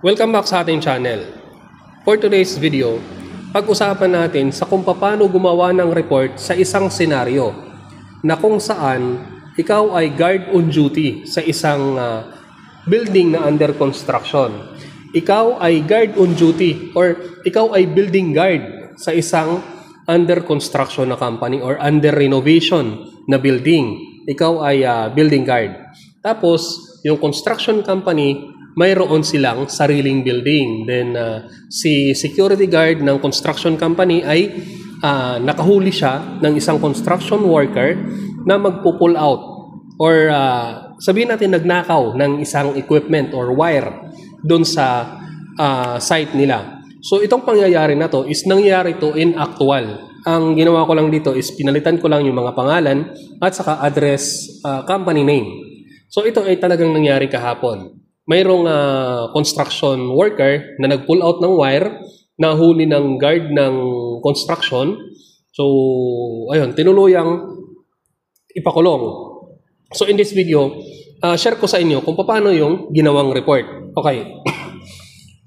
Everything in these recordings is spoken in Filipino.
Welcome back sa ating channel. For today's video, pag-usapan natin sa kung paano gumawa ng report sa isang senaryo na kung saan ikaw ay guard on duty sa isang building na under construction. Ikaw ay guard on duty or ikaw ay building guard sa isang under construction na company or under renovation na building. Ikaw ay building guard. Tapos, yung construction company, mayroon silang sariling building. Then, si security guard ng construction company ay nakahuli siya ng isang construction worker na magpo-pull out or sabihin natin nagnakaw ng isang equipment or wire doon sa site nila. So, itong pangyayari na to is nangyari to in actual. Ang ginawa ko lang dito is pinalitan ko lang yung mga pangalan at saka address, company name. So, ito ay talagang nangyari kahapon. Mayroong construction worker na nag-pull out ng wire, nahuli ng guard ng construction. So, ayun, tinuluyang ipakulong. So, in this video, share ko sa inyo kung paano yung ginawang report. Okay.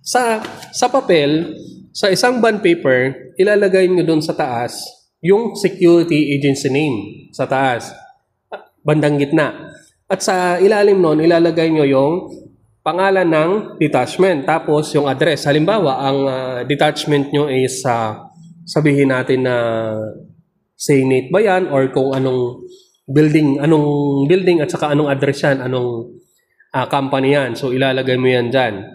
Sa papel, sa isang bond paper, ilalagay nyo doon sa taas yung security agency name sa taas, bandang gitna. At sa ilalim nun, ilalagay nyo yung pangalan ng detachment, tapos yung address. Halimbawa, ang detachment nyo is sabihin natin na Senate ba yan or kung anong building at saka anong address yan, anong company yan. So, ilalagay mo yan dyan.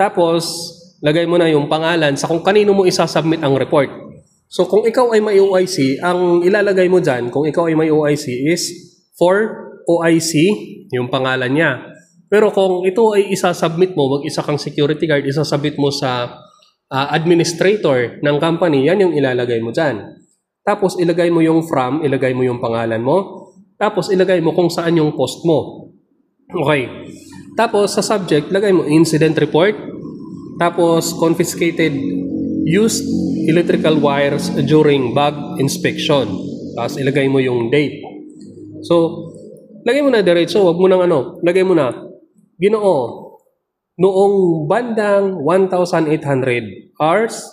Tapos, lagay mo na yung pangalan sa kung kanino mo isasubmit ang report. So, kung ikaw ay may OIC, ang ilalagay mo dyan, kung ikaw ay may OIC is for OIC, yung pangalan niya. Pero kung ito ay isasubmit mo, mag-isa kang security guard, isasubmit mo sa administrator ng company, yan yung ilalagay mo dyan. Tapos ilagay mo yung from, ilagay mo yung pangalan mo, tapos ilagay mo kung saan yung post mo. Okay. Tapos sa subject, ilagay mo incident report, tapos confiscated used electrical wires during bug inspection. Tapos ilagay mo yung date. So, lagay mo na diretso, wag mo nang lagay mo na Ginoo, noong bandang 1,800 hours,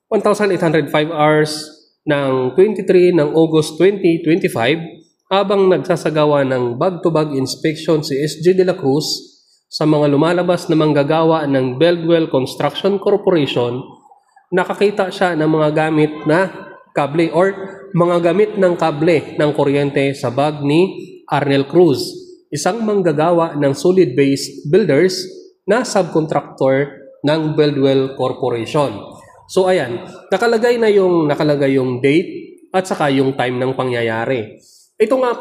1,805 hours ng 23 ng August 2025, habang nagsasagawa ng bag-to-bag inspection si SG De La Cruz sa mga lumalabas na manggagawa ng Beldwell Construction Corporation, nakakita siya ng mga gamit na kable or mga gamit ng kable ng kuryente sa bag ni Arnel Cruz, isang manggagawa ng solid base builders na subcontractor ng Beldwell Corporation. So ayan, nakalagay yung date at saka yung time ng pangyayari. Ito nga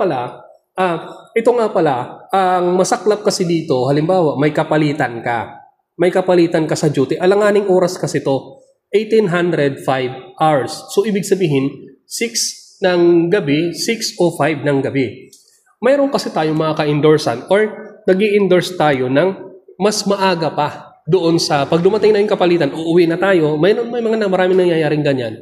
pala, ang masaklap kasi dito, halimbawa may kapalitan ka. May kapalitan ka sa duty. Alanganing oras kasi to, 1,805 hours. So ibig sabihin, 6 ng gabi, 6:05 ng gabi. Mayroon kasi tayong mga ka-endorsan or nag-i-endorse tayo ng mas maaga pa doon sa pag dumating na yung kapalitan, uuwi na tayo. May maraming nangyayaring ganyan.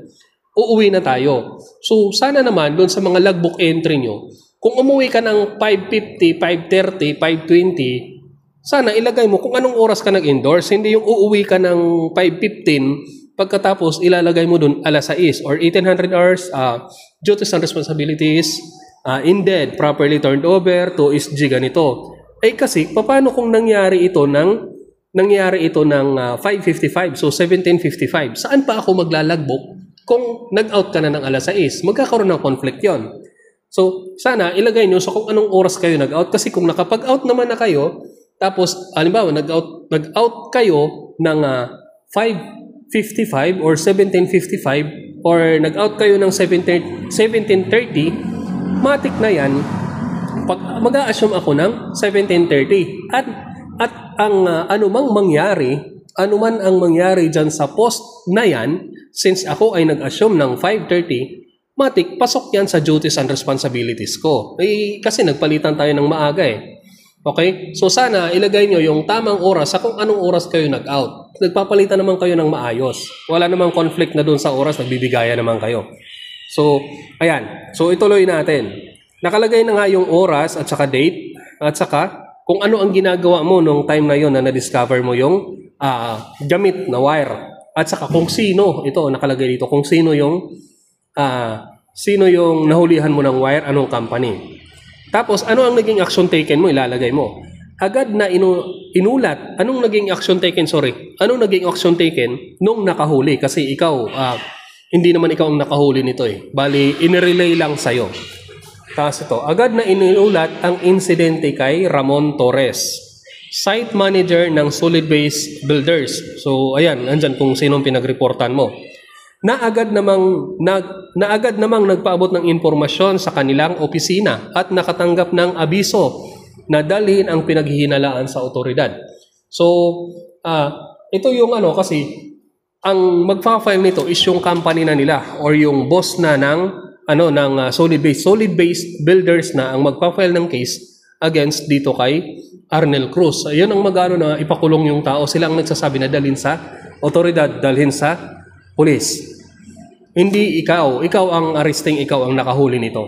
Uuwi na tayo. So, sana naman doon sa mga logbook entry nyo, kung umuwi ka ng 5:50, 5:30, 5:20, sana ilagay mo kung anong oras ka nag-endorse. Hindi yung uuwi ka ng 5:15, pagkatapos ilalagay mo doon alas 6 or 1,800 hours, duties and responsibilities, indeed, properly turned over to SG ganito. Kasi, paano kung nangyari ito ng 5:55, so 17:55? Saan pa ako maglalagbook kung nag-out ka na ng alas 6? Magkakaroon ng conflict yon. So, sana ilagay nyo sa kung anong oras kayo nag-out. Kasi kung nakapag-out naman na kayo, tapos, halimbawa, nag-out kayo ng 5:55 or 17:55 or nag-out kayo ng 17:30, matik na yan, mag-a-assume ako ng 17:30. At ang anumang ang mangyari dyan sa post na yan, since ako ay nag-assume ng 5:30, matik, pasok yan sa duties and responsibilities ko. Kasi nagpalitan tayo ng maaga eh. Okay? So sana ilagay nyo yung tamang oras sa kung anong oras kayo nag-out. Nagpapalitan naman kayo ng maayos. Wala namang conflict na dun sa oras, nagbibigayan naman kayo. So, ayan. So, ituloy natin. Nakalagay na nga yung oras at saka date at saka kung ano ang ginagawa mo nung time na yon na na-discover mo yung gamit na wire. At saka kung sino, ito nakalagay dito, kung sino yung nahulihan mo ng wire, anong company. Tapos ano ang naging action taken mo, ilalagay mo. Agad na inulat, anong naging action taken, anong naging action taken nung nakahuli, kasi ikaw, hindi naman ikaw ang nakahuli nito eh. Bali, inirelay lang sa'yo. Tapos ito, agad na inulat ang insidente kay Ramon Torres, site manager ng Solid Base Builders. So, ayan, andyan kung sinong pinagreportan mo. Na agad namang nagpaabot ng impormasyon sa kanilang opisina at nakatanggap ng abiso na dalhin ang pinaghihinalaan sa otoridad. So, ito yung kasi ang magfa-file nito is yung company na nila or yung boss na ng Solid Base Builders na ang magpa-file ng case against dito kay Arnel Cruz. Ayun ang na ipakulong yung tao. Sila ang nagsasabi na dalhin sa otoridad, dalhin sa pulis. Hindi ikaw. Ikaw ang arresting, ikaw ang nakahuli nito.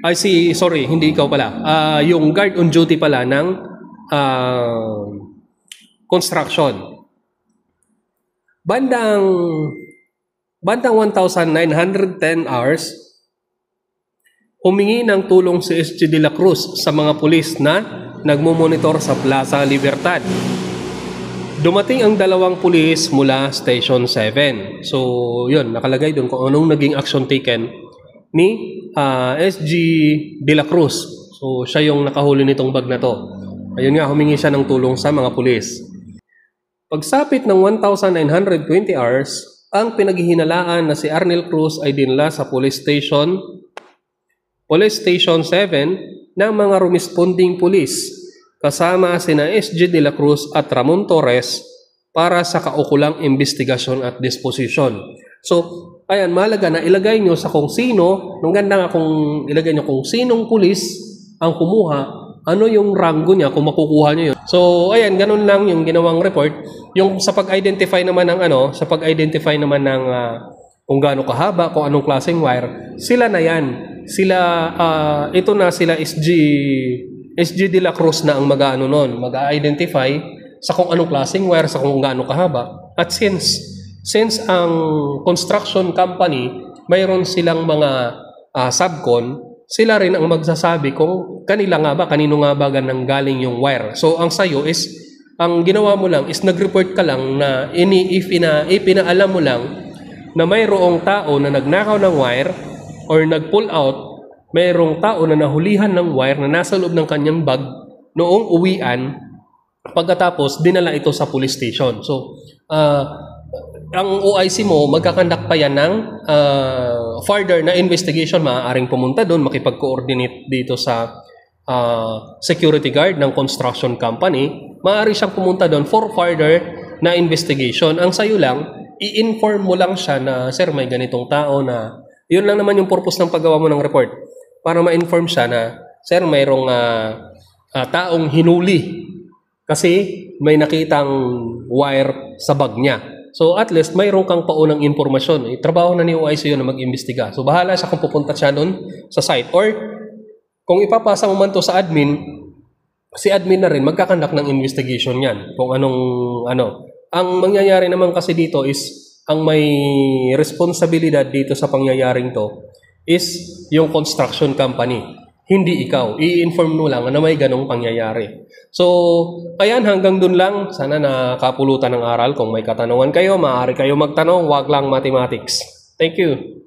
Hindi ikaw pala. Yung guard on duty pala ng construction. Bandang 1,910 hours, humingi ng tulong si SG de la Cruz sa mga pulis na nagmumonitor sa Plaza Libertad. Dumating ang 2 pulis mula Station 7. So, yun, nakalagay doon kung anong naging action taken ni SG de la Cruz. So, siya yung nakahuli nitong bag na to. Ayun nga, humingi siya ng tulong sa mga pulis. Pagsapit ng 1,920 hours, ang pinaghihinalaan na si Arnel Cruz ay dinala sa Police Station 7 ng mga responding pulis kasama sina SG de la Cruz at Ramon Torres para sa kaukulang investigasyon at disposition. So, ayan, mahalaga na ilagay nyo sa kung sino, nung ganda nga kung ilagay nyo kung sinong pulis ang kumuha, ano yung rango niya kung makukuha nyo yun. So, ayan, ganun lang yung ginawang report. Yung sa pag-identify naman ng kung gaano kahaba, kung anong klaseng wire, sila na yan. Sila SG de la Cruz na ang mag-identify sa kung anong klaseng wire, sa kung gaano kahaba. At since ang construction company, mayroon silang mga subcon, sila rin ang magsasabi kung kanino nga ba ganang galing yung wire. So, ang sayo is, ang ginawa mo lang is nag-report ka lang na ipinaalam mo lang na mayroong tao na nagnakaw ng wire or nag-pull out, mayroong tao na nahulihan ng wire na nasa loob ng kanyang bag noong uwian, pagkatapos dinala ito sa police station. So, ang OIC mo, magkakandak pa yan ng further na investigation. Maaaring pumunta doon, makipag-coordinate dito sa security guard ng construction company. Maaari siyang pumunta doon for further na investigation. Ang sayo lang, i-inform mo lang siya na, sir, may ganitong tao na, yun lang naman yung purpose ng paggawa mo ng report. Para ma-inform siya na, sir, mayroong taong hinuli kasi may nakitang wire sa bag niya. So at least mayroon kang paunang impormasyon. Trabaho na ni OIC yun na mag-imbestiga. So bahala siya kung pupunta siya doon sa site. Or kung ipapasa mo man to sa admin, si admin na rin magkakandak ng investigation yan. Kung Ang mangyayari naman kasi dito is, ang may responsibilidad dito sa pangyayaring to is yung construction company. Hindi ikaw. I-inform mo lang na may ganong pangyayari. So, ayan, hanggang dun lang. Sana nakapulutan ng aral. Kung may katanungan kayo, maaari kayo magtanong. Wag lang mathematics. Thank you.